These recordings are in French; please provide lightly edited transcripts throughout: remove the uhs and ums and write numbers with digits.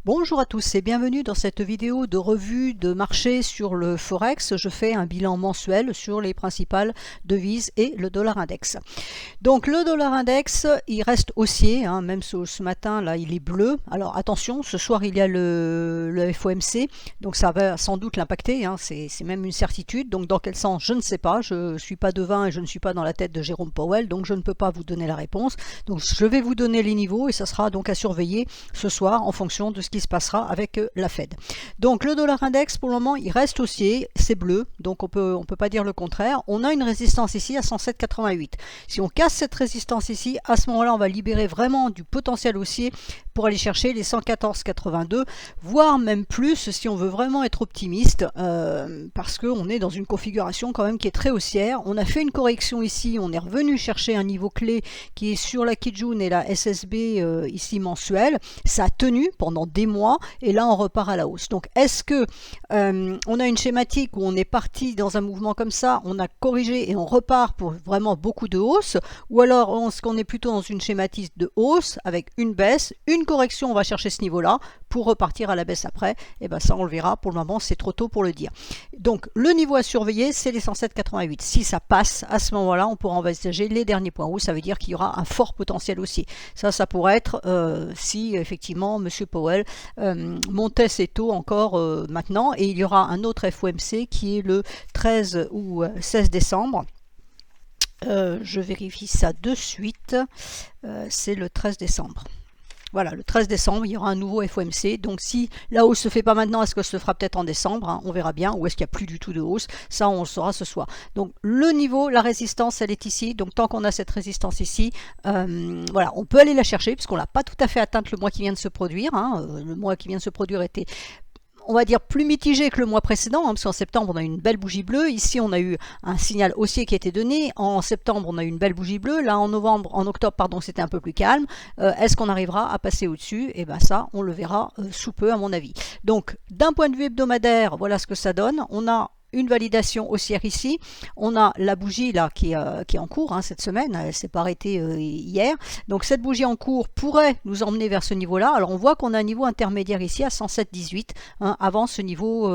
Bonjour à tous et bienvenue dans cette vidéo de revue de marché sur le Forex. Je fais un bilan mensuel sur les principales devises et le dollar index. Donc le dollar index, il reste haussier, même ce matin là il est bleu. Alors attention, ce soir il y a le FOMC, donc ça va sans doute l'impacter, c'est même une certitude. Donc dans quel sens, je ne sais pas, je ne suis pas devin et je ne suis pas dans la tête de Jérôme Powell, donc je ne peux pas vous donner la réponse. Donc je vais vous donner les niveaux et ça sera donc à surveiller ce soir en fonction de ce qui se passera avec la Fed. Donc le dollar index pour le moment il reste haussier, c'est bleu, donc on peut pas dire le contraire. On a une résistance ici à 107,88. Si on casse cette résistance ici, à ce moment-là on va libérer vraiment du potentiel haussier pour aller chercher les 114,82, voire même plus si on veut vraiment être optimiste, parce qu'on est dans une configuration quand même qui est très haussière. On a fait une correction ici, on est revenu chercher un niveau clé qui est sur la Kijun et la SSB ici mensuelle. Ça a tenu pendant des mois et là on repart à la hausse. Donc est-ce que on a une schématique où on est parti dans un mouvement comme ça, on a corrigé et on repart pour vraiment beaucoup de hausse, ou alors est-ce qu'on est plutôt dans une schématique de hausse avec une baisse, une correction, on va chercher ce niveau-là pour repartir à la baisse après? Et bien ça on le verra, pour le moment c'est trop tôt pour le dire. Donc le niveau à surveiller c'est les 107,88. Si ça passe, à ce moment-là on pourra envisager les derniers points hauts, ça veut dire qu'il y aura un fort potentiel haussier. Ça pourrait être si effectivement M. Powell montait ses taux encore maintenant, et il y aura un autre FOMC qui est le 13 ou 16 décembre. Je vérifie ça de suite, c'est le 13 décembre. Voilà, le 13 décembre, il y aura un nouveau FOMC. Donc si la hausse ne se fait pas maintenant, est-ce que ça se fera peut-être en décembre, on verra bien, ou est-ce qu'il n'y a plus du tout de hausse? Ça, on le saura ce soir. Donc le niveau, la résistance, elle est ici. Donc tant qu'on a cette résistance ici, voilà, on peut aller la chercher, puisqu'on ne l'a pas tout à fait atteinte le mois qui vient de se produire. Le mois qui vient de se produire était, on va dire, plus mitigé que le mois précédent, parce qu'en septembre on a eu une belle bougie bleue, ici on a eu un signal haussier qui a été donné, en septembre on a eu une belle bougie bleue, là en octobre pardon, c'était un peu plus calme. Est-ce qu'on arrivera à passer au-dessus? Et bien ça on le verra sous peu à mon avis. Donc d'un point de vue hebdomadaire, voilà ce que ça donne. On a une validation haussière ici, on a la bougie là qui est en cours cette semaine, elle ne s'est pas arrêtée hier, donc cette bougie en cours pourrait nous emmener vers ce niveau là. Alors on voit qu'on a un niveau intermédiaire ici à 107,18 avant ce niveau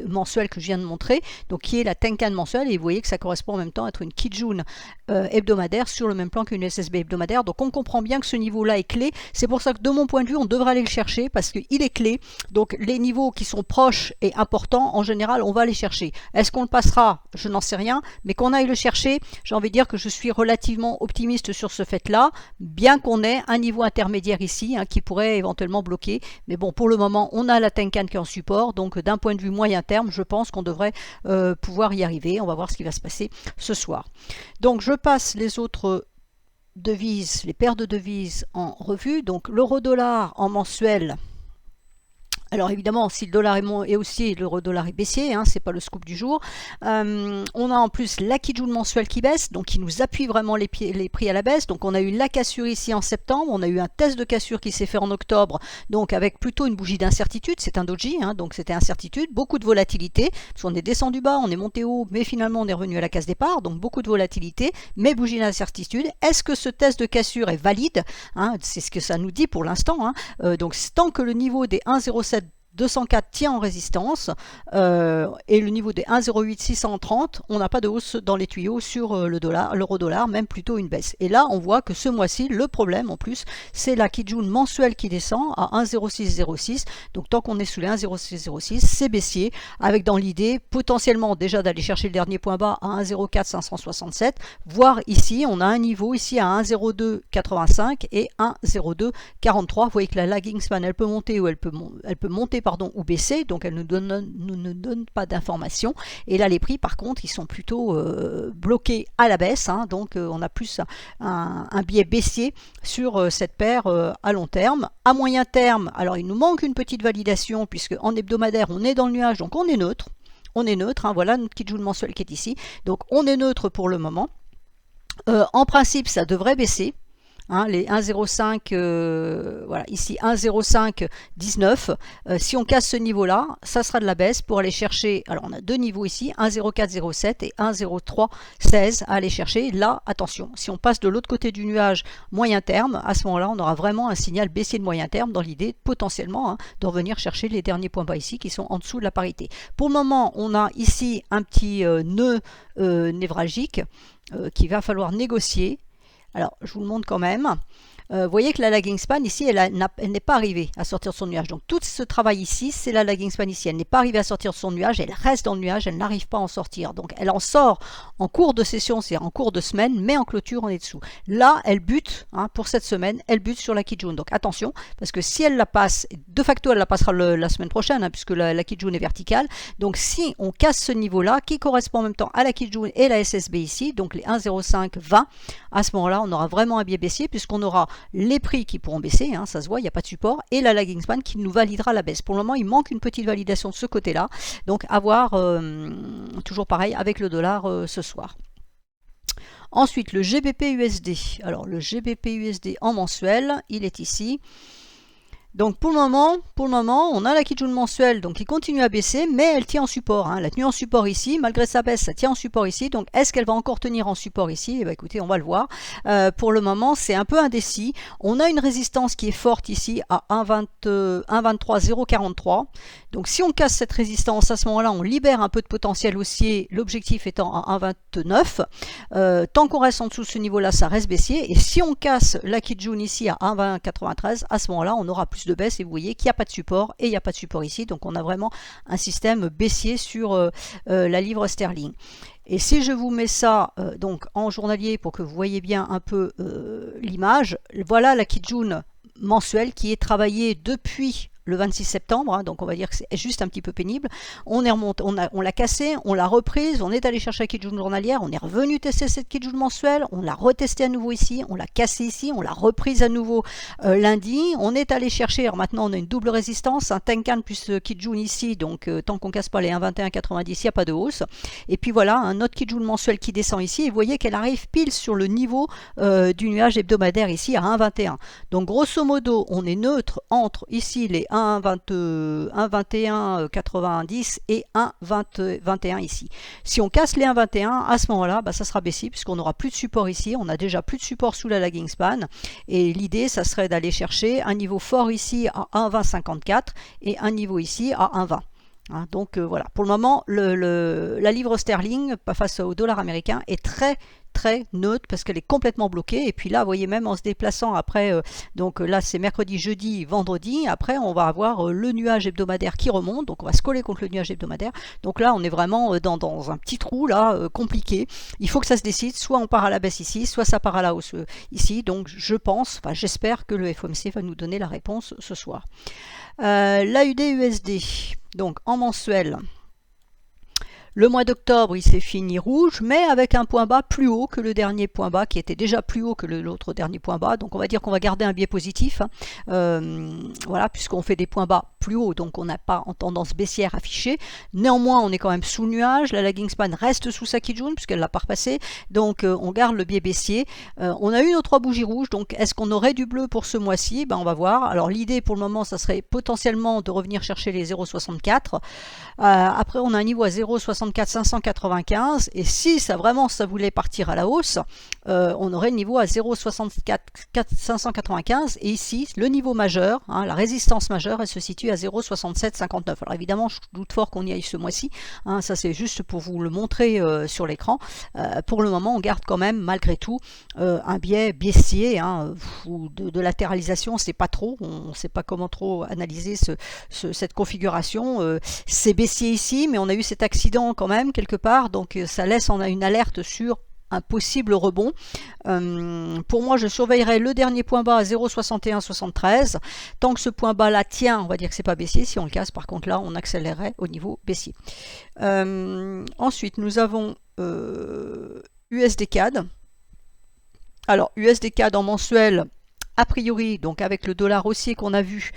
mensuel que je viens de montrer, donc qui est la Tenkan mensuelle, et vous voyez que ça correspond en même temps à être une Kijun hebdomadaire sur le même plan qu'une SSB hebdomadaire. Donc on comprend bien que ce niveau là est clé, c'est pour ça que de mon point de vue on devrait aller le chercher parce qu'il est clé. Donc les niveaux qui sont proches et importants, en général on va les chercher. Est-ce qu'on le passera? Je n'en sais rien, mais qu'on aille le chercher, j'ai envie de dire que je suis relativement optimiste sur ce fait-là, bien qu'on ait un niveau intermédiaire ici qui pourrait éventuellement bloquer. Mais bon, pour le moment, on a la Tenkan qui est en support, donc d'un point de vue moyen terme, je pense qu'on devrait pouvoir y arriver. On va voir ce qui va se passer ce soir. Donc je passe les autres devises, les paires de devises en revue. Donc l'euro-dollar en mensuel. Alors évidemment, si le dollar est haussier, l'euro-dollar est baissier, c'est pas le scoop du jour. On a en plus la Kijun mensuelle qui baisse, donc qui nous appuie vraiment les prix à la baisse. Donc on a eu la cassure ici en septembre, on a eu un test de cassure qui s'est fait en octobre, donc avec plutôt une bougie d'incertitude, c'est un doji, donc c'était incertitude, beaucoup de volatilité, parce qu'on est descendu bas, on est monté haut, mais finalement on est revenu à la case départ, donc beaucoup de volatilité, mais bougie d'incertitude. Est-ce que ce test de cassure est valide? C'est ce que ça nous dit pour l'instant. Donc tant que le niveau des 1,07 204 tient en résistance et le niveau des 1,08 630, on n'a pas de hausse dans les tuyaux sur l'euro-dollar, même plutôt une baisse. Et là, on voit que ce mois-ci, le problème en plus, c'est la Kijun mensuelle qui descend à 1,0606. Donc tant qu'on est sous les 1,0606, c'est baissier, avec dans l'idée potentiellement déjà d'aller chercher le dernier point bas à 1,04 567, voire ici, on a un niveau ici à 1,0285 et 1,0243. Vous voyez que la lagging span, elle peut monter ou elle peut monter ou baisser, donc elle ne donne pas d'informations. Et là les prix par contre ils sont plutôt bloqués à la baisse, donc on a plus un biais baissier sur cette paire à long terme. À moyen terme, alors il nous manque une petite validation puisque en hebdomadaire on est dans le nuage, donc on est neutre, voilà notre Kijun mensuel qui est ici, donc on est neutre pour le moment. En principe ça devrait baisser. hein, les 1,05, voilà, ici 1,0519. Si on casse ce niveau-là, ça sera de la baisse pour aller chercher, alors on a deux niveaux ici, 1,0407 et 1,0316 à aller chercher. Là, attention, si on passe de l'autre côté du nuage moyen terme, à ce moment-là, on aura vraiment un signal baissier de moyen terme dans l'idée potentiellement de revenir chercher les derniers points bas ici qui sont en dessous de la parité. Pour le moment, on a ici un petit nœud névralgique qu'il va falloir négocier. Alors, je vous le montre quand même. Vous voyez que la lagging span ici, elle n'est pas arrivée à sortir de son nuage. Donc tout ce travail ici, c'est la lagging span ici. Elle n'est pas arrivée à sortir de son nuage, elle reste dans le nuage, elle n'arrive pas à en sortir. Donc elle en sort en cours de session, c'est-à-dire en cours de semaine, mais en clôture, on est dessous. Là, elle bute, pour cette semaine, elle bute sur la Kijun. Donc attention, parce que si elle la passe, de facto, elle la passera la semaine prochaine, puisque la Kijun est verticale. Donc si on casse ce niveau-là, qui correspond en même temps à la Kijun et la SSB ici, donc les 1,0520, à ce moment-là, on aura vraiment un biais baissier, puisqu'on aura les prix qui pourront baisser, ça se voit, il n'y a pas de support, et la lagging span qui nous validera la baisse. Pour le moment, il manque une petite validation de ce côté-là, donc à voir, toujours pareil avec le dollar ce soir. Ensuite, le GBP USD. Alors, le GBP USD en mensuel, il est ici. Donc pour le moment, on a la Kijun mensuelle donc qui continue à baisser, mais elle tient en support. Elle a tenu en support ici, malgré sa baisse, ça tient en support ici. Donc est-ce qu'elle va encore tenir en support ici? Eh bien, écoutez, on va le voir. Pour le moment, c'est un peu indécis. On a une résistance qui est forte ici à 1,23,043. Donc si on casse cette résistance, à ce moment-là, on libère un peu de potentiel haussier, l'objectif étant à 1,29. Tant qu'on reste en dessous de ce niveau-là, ça reste baissier. Et si on casse la Kijun ici à 1,2093, à ce moment-là, on aura plus de baisse et vous voyez qu'il n'y a pas de support et il n'y a pas de support ici. Donc on a vraiment un système baissier sur la livre sterling. Et si je vous mets ça donc en journalier pour que vous voyez bien un peu l'image, voilà la Kijun mensuelle qui est travaillée depuis le 26 septembre, donc on va dire que c'est juste un petit peu pénible. On est remonté, on l'a cassé, on l'a reprise, on est allé chercher la Kijun journalière, on est revenu tester cette Kijun mensuelle, on l'a retesté à nouveau ici, on l'a cassé ici, on l'a reprise à nouveau lundi, on est allé chercher, alors maintenant on a une double résistance, un Tenkan plus Kijun ici, donc tant qu'on casse pas les 1,2190, il n'y a pas de hausse. Et puis voilà, un autre Kijun mensuel qui descend ici, et vous voyez qu'elle arrive pile sur le niveau du nuage hebdomadaire ici à 1,21. Donc grosso modo, on est neutre entre ici les 1,2190 et 1,21 ici. Si on casse les 1,21, à ce moment-là, ça sera baissier puisqu'on n'aura plus de support ici. On a déjà plus de support sous la lagging span. Et l'idée, ça serait d'aller chercher un niveau fort ici à 1,2054 et un niveau ici à 1,20. Donc voilà, pour le moment, la livre sterling face au dollar américain est très neutre parce qu'elle est complètement bloquée. Et puis là, vous voyez, même en se déplaçant après, donc là c'est mercredi, jeudi, vendredi, après on va avoir le nuage hebdomadaire qui remonte, donc on va se coller contre le nuage hebdomadaire. Donc là on est vraiment dans un petit trou là compliqué. Il faut que ça se décide, soit on part à la baisse ici, soit ça part à la hausse ici. Donc je pense, enfin j'espère que le FOMC va nous donner la réponse ce soir. L'AUD USD, donc en mensuel. Le mois d'octobre, il s'est fini rouge, mais avec un point bas plus haut que le dernier point bas, qui était déjà plus haut que l'autre dernier point bas. Donc on va dire qu'on va garder un biais positif, voilà, puisqu'on fait des points bas plus hauts, donc on n'a pas en tendance baissière affichée. Néanmoins, on est quand même sous le nuage. La lagging span reste sous sa Kijun, puisqu'elle ne l'a pas repassé. Donc on garde le biais baissier. On a eu nos 3 bougies rouges, donc est-ce qu'on aurait du bleu pour ce mois-ci? On va voir. Alors l'idée pour le moment, ça serait potentiellement de revenir chercher les 0,64. Après, on a un niveau à 0,64 595 et si ça vraiment ça voulait partir à la hausse, on aurait le niveau à 0,64 595 et ici le niveau majeur, la résistance majeure, elle se situe à 0,67 59. Alors évidemment, je doute fort qu'on y aille ce mois-ci, ça c'est juste pour vous le montrer sur l'écran. Pour le moment, on garde quand même malgré tout un biais baissier ou de latéralisation, c'est pas trop, on ne sait pas comment trop analyser cette configuration. C'est baissier ici, mais on a eu cet accident quand même quelque part, donc ça laisse une alerte sur un possible rebond. Pour moi, je surveillerai le dernier point bas à 0,6173. Tant que ce point bas là tient, on va dire que c'est pas baissier. Si on le casse, par contre là, on accélérerait au niveau baissier. Ensuite, nous avons USD CAD. Alors, USD CAD en mensuel, a priori, donc avec le dollar haussier qu'on a vu,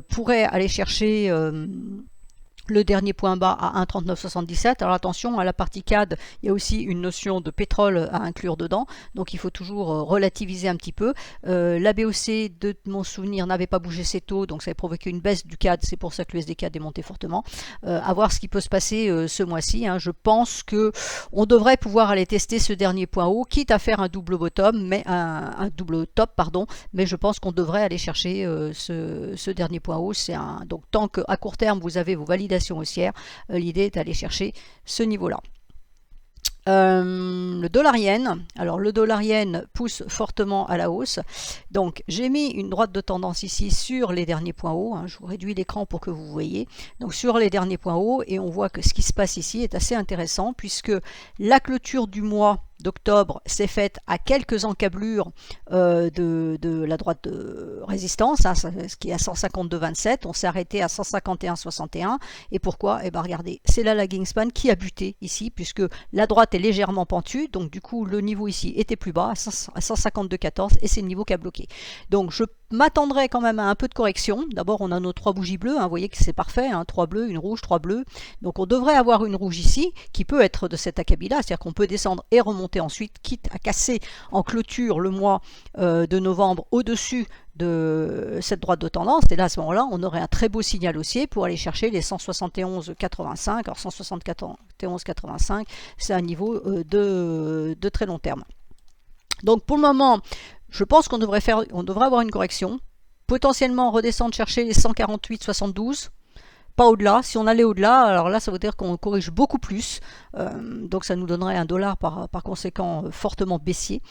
pourrait aller chercher le dernier point bas à 1,3977. Alors attention, à la partie CAD, il y a aussi une notion de pétrole à inclure dedans, donc il faut toujours relativiser un petit peu. La BOC, de mon souvenir, n'avait pas bougé ses taux, donc ça a provoqué une baisse du CAD, c'est pour ça que l'USD-CAD est monté fortement. À voir ce qui peut se passer ce mois-ci. Je pense que on devrait pouvoir aller tester ce dernier point haut, quitte à faire un double bottom, mais un double top, pardon, mais je pense qu'on devrait aller chercher ce dernier point haut. Donc tant qu'à court terme, vous avez vos validations haussière, l'idée est d'aller chercher ce niveau-là. Le dollar-yen, alors le dollar-yen pousse fortement à la hausse, donc j'ai mis une droite de tendance ici sur les derniers points hauts, je vous réduis l'écran pour que vous voyez, donc sur les derniers points hauts, et on voit que ce qui se passe ici est assez intéressant, puisque la clôture du mois d'octobre s'est faite à quelques encablures de la droite de résistance, ce qui est à 152,27, on s'est arrêté à 151,61, et pourquoi? Eh bien regardez, c'est la lagging span qui a buté ici, puisque la droite est légèrement pentue, donc du coup le niveau ici était plus bas, à 152,14, et c'est le niveau qui a bloqué. Donc je m'attendrai quand même à un peu de correction. D'abord on a nos 3 bougies bleues, vous voyez que c'est parfait, 3 bleus, une rouge, 3 bleus, donc on devrait avoir une rouge ici, qui peut être de cet acabit-là, c'est-à-dire qu'on peut descendre et remonter ensuite, quitte à casser en clôture le mois de novembre au-dessus de cette droite de tendance, et là à ce moment-là on aurait un très beau signal haussier pour aller chercher les 171,85. Alors 171,85 c'est un niveau de très long terme. Donc pour le moment je pense qu'on devrait avoir une correction, potentiellement redescendre chercher les 148,72, pas au-delà. Si on allait au-delà, alors là ça veut dire qu'on corrige beaucoup plus, donc ça nous donnerait un dollar par conséquent fortement baissier.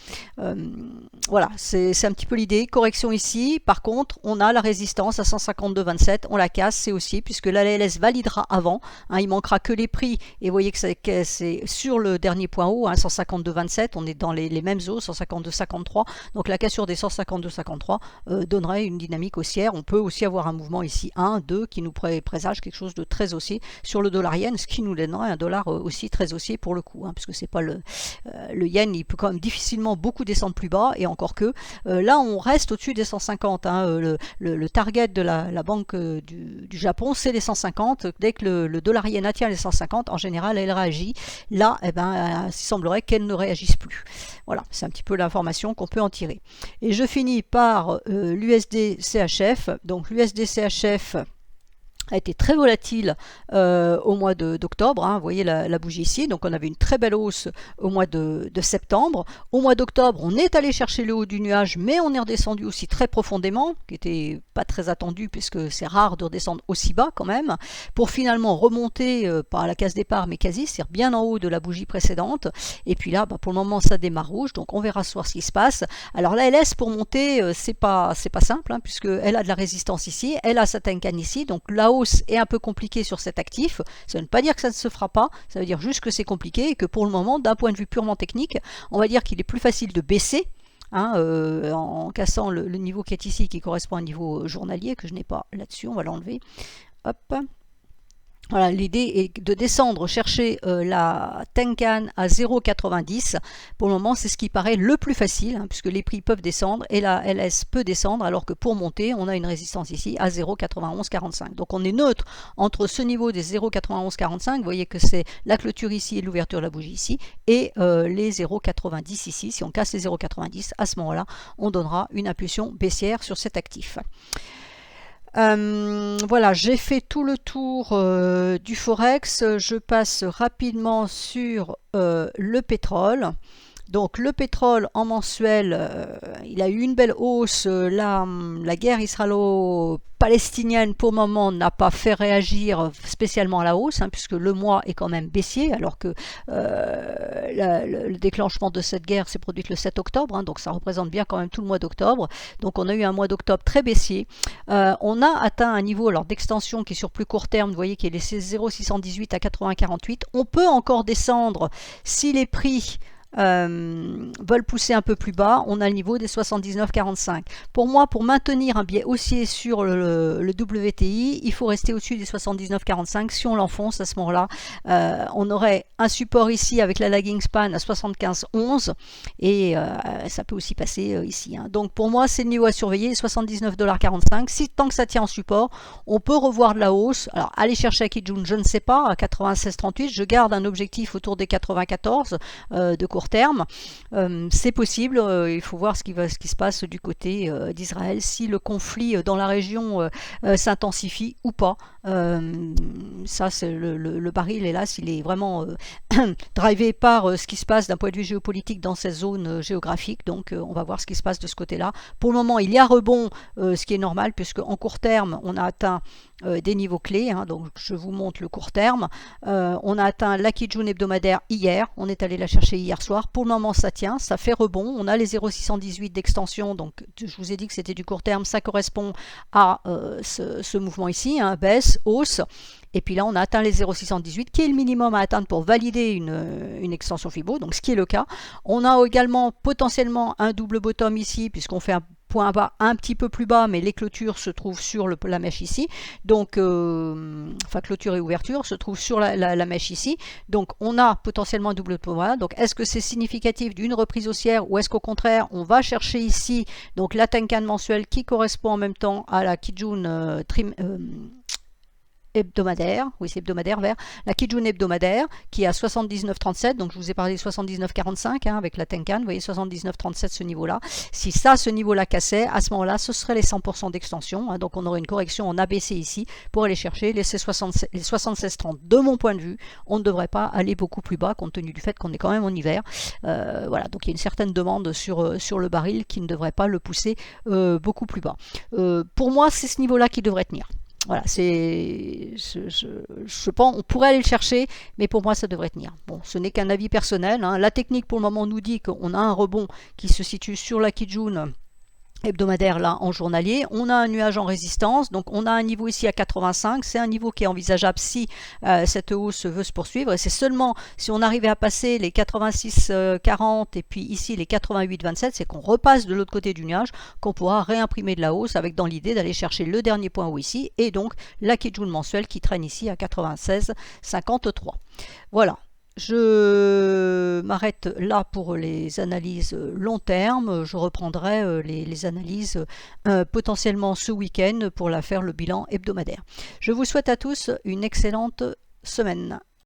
Voilà, c'est un petit peu l'idée. Correction ici, par contre on a la résistance à 152,27, on la casse, c'est haussier, puisque la LLS validera avant, il manquera que les prix, et vous voyez que c'est sur le dernier point haut, 152,27, on est dans les mêmes eaux, 152,53, donc la cassure des 152,53 donnerait une dynamique haussière. On peut aussi avoir un mouvement ici 1, 2 qui nous présage quelque chose de très haussier sur le dollar yen, ce qui nous donnerait un dollar aussi très haussier pour le coup, puisque c'est pas le yen, il peut quand même difficilement beaucoup descendre plus bas, et encore que là on reste au-dessus des 150, le target de la banque du Japon c'est les 150, dès que le dollar yen atteint les 150, en général elle réagit, là il semblerait qu'elle ne réagisse plus. Voilà, c'est un petit peu l'information qu'on peut en tirer. Et je finis par l'USD CHF, donc l'USD CHF a été très volatile au mois d'octobre, vous voyez la bougie ici, donc on avait une très belle hausse au mois de septembre. Au mois d'octobre on est allé chercher le haut du nuage, mais on est redescendu aussi très profondément, qui n'était pas très attendu puisque c'est rare de redescendre aussi bas quand même, pour finalement remonter pas à la case départ mais quasi, c'est-à-dire bien en haut de la bougie précédente, et puis là pour le moment ça démarre rouge, donc on verra ce soir ce qui se passe. Alors la LS pour monter c'est pas simple, puisque elle a de la résistance ici, elle a sa Tenkan ici, donc là-haut est un peu compliqué sur cet actif. Ça ne veut pas dire que ça ne se fera pas, ça veut dire juste que c'est compliqué, et que pour le moment d'un point de vue purement technique on va dire qu'il est plus facile de baisser en cassant le niveau qui est ici, qui correspond à un niveau journalier que je n'ai pas là-dessus, on va l'enlever, hop. Voilà, l'idée est de descendre, chercher la Tenkan à 0,90. Pour le moment, c'est ce qui paraît le plus facile, puisque les prix peuvent descendre et la LS peut descendre, alors que pour monter, on a une résistance ici à 0,9145. Donc on est neutre entre ce niveau des 0,9145, vous voyez que c'est la clôture ici et l'ouverture de la bougie ici, et les 0,90 ici. Si on casse les 0,90, à ce moment-là, on donnera une impulsion baissière sur cet actif. Voilà, j'ai fait tout le tour du Forex. Je passe rapidement sur le pétrole. Donc le pétrole en mensuel, il a eu une belle hausse. La guerre israélo-palestinienne pour le moment n'a pas fait réagir spécialement à la hausse, puisque le mois est quand même baissier, alors que le déclenchement de cette guerre s'est produit le 7 octobre, donc ça représente bien quand même tout le mois d'octobre. Donc on a eu un mois d'octobre très baissier. On a atteint un niveau d'extension qui est sur plus court terme, vous voyez qu'il est 0,618 à 80,48. On peut encore descendre si les prix veulent pousser un peu plus bas. On a le niveau des 79,45. Pour moi, pour maintenir un biais haussier sur le WTI, il faut rester au-dessus des 79,45. Si on l'enfonce à ce moment-là, on aurait un support ici avec la lagging span à 75,11 et ça peut aussi passer ici. Hein. Donc pour moi, c'est le niveau à surveiller, 79,45 $. Si tant que ça tient en support, on peut revoir de la hausse. Alors aller chercher à Kijun, je ne sais pas, à 96,38. Je garde un objectif autour des 94 de court terme. C'est possible. Il faut voir ce qui se passe du côté d'Israël, si le conflit dans la région s'intensifie ou pas. Ça, c'est le baril, hélas, il est vraiment drivé par ce qui se passe d'un point de vue géopolitique dans cette zone géographique. Donc on va voir ce qui se passe de ce côté-là. Pour le moment, il y a rebond, ce qui est normal, puisque en court terme, on a atteint des niveaux clés. Hein, donc je vous montre le court terme. On a atteint la Kijun hebdomadaire hier. On est allé la chercher hier soir. Pour le moment, ça tient, ça fait rebond. On a les 0,618 d'extension. Donc je vous ai dit que c'était du court terme. Ça correspond à ce mouvement ici, hein, baisse, hausse. Et puis là, on a atteint les 0,618, qui est le minimum à atteindre pour valider une extension Fibo, donc ce qui est le cas. On a également potentiellement un double bottom ici, puisqu'on fait un point bas un petit peu plus bas, mais les clôtures se trouvent sur la mèche ici. Donc, enfin, clôture et ouverture se trouvent sur la mèche ici. Donc, on a potentiellement un double bottom. Donc, est-ce que c'est significatif d'une reprise haussière ou est-ce qu'au contraire, on va chercher ici donc la Tenkan mensuelle qui correspond en même temps à la Kijun hebdomadaire, oui c'est hebdomadaire vers la Kijun hebdomadaire qui est à 79,37, donc je vous ai parlé de 79,45 hein, avec la Tenkan, vous voyez 79,37 ce niveau-là. Si ça, ce niveau-là cassait, à ce moment-là, ce serait les 100% d'extension, hein, donc on aurait une correction en ABC ici pour aller chercher les 76,30. De mon point de vue, on ne devrait pas aller beaucoup plus bas compte tenu du fait qu'on est quand même en hiver. Voilà, donc il y a une certaine demande sur le baril qui ne devrait pas le pousser beaucoup plus bas. Pour moi, c'est ce niveau-là qui devrait tenir. Voilà, je pense, on pourrait aller le chercher, mais pour moi, ça devrait tenir. Bon, ce n'est qu'un avis personnel. Hein. La technique, pour le moment, nous dit qu'on a un rebond qui se situe sur la Kijun hebdomadaire là en journalier. On a un nuage en résistance, donc on a un niveau ici à 85, c'est un niveau qui est envisageable si cette hausse veut se poursuivre, et c'est seulement si on arrivait à passer les 86,40 et puis ici les 88,27, c'est qu'on repasse de l'autre côté du nuage, qu'on pourra réimprimer de la hausse avec dans l'idée d'aller chercher le dernier point haut ici, et donc la Kijun mensuelle qui traîne ici à 96,53. Voilà. Je m'arrête là pour les analyses long terme. Je reprendrai les analyses potentiellement ce week-end pour faire le bilan hebdomadaire. Je vous souhaite à tous une excellente semaine.